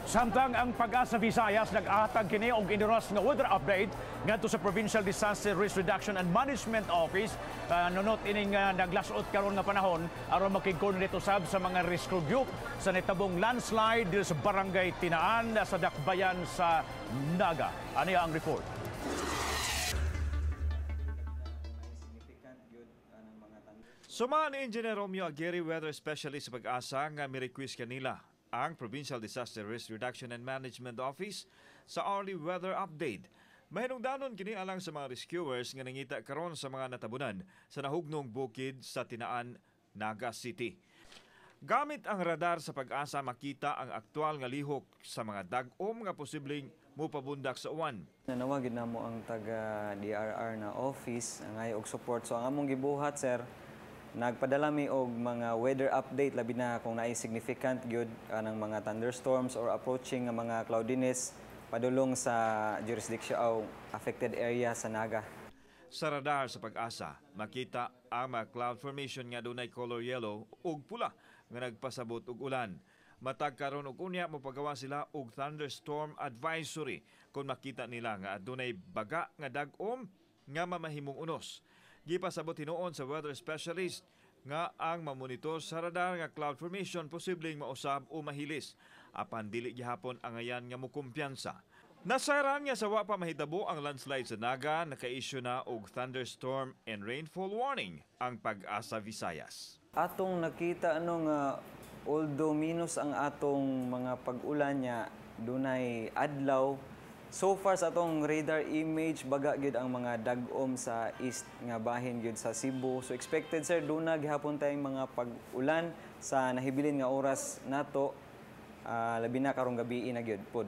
Samtang ang PAGASA Visayas nag-ahatag kini og inoras nga weather update ngadto sa Provincial Disaster Risk Reduction and Management Office. Nunot ining naglasot karon nga panahon aron makig-coordinate usab sa mga risk review sa nitabong landslide sa Barangay Tinaan sa Dakbayan sa Naga. Ano ang report? Suma ni Engineer Romeo Aguirre, weather specialist sa PAGASA, nga mi-request kanila ang Provincial Disaster Risk Reduction and Management Office sa early weather update. Mahinungdanon kini alang sa mga rescuers nga nangita karon sa mga natabunan sa nahugnong bukid sa Tinaan, Naga City. Gamit ang radar sa PAGASA makita ang aktual nga lihok sa mga dag-om nga posibleng mupabundak sa uwan. Nanawagid na mo ang taga DRR na office ngay og support. So ang among gibuhat, sir, nagpadala mi og mga weather update labi na kung naay significant gyud anang mga thunderstorms or approaching nga mga cloudiness padulong sa jurisdiction o affected area sa Naga. Sa radar sa PAGASA, makita ang mga cloud formation nga dunay color yellow ug pula nga nagpasabot og ulan. Matag-karon og unya mopagawa sila og thunderstorm advisory kung makita nila nga adunay baga nga dag-om nga mamahimong unos. Gipasabot hinuon sa weather specialist nga ang mamonitor sa radar nga cloud formation posibleng mausab o mahilis apan dili gihapon ang ayan nga mukumpiyansa. Nasayran nga sa wa pa mahitabo ang landslide sa Naga, naka-issue na og thunderstorm and rainfall warning ang PAGASA Visayas. Atong nakita nga although minus ang atong mga pag-ulan niya dunay adlaw. So far sa atong radar image, baga gyud ang mga dag-om sa east nga bahin gyud sa Cebu. So expected, sir, duna gihapon tayong mga pag-ulan sa nahibilin nga oras nato, labi na karong gabi na gyud pod.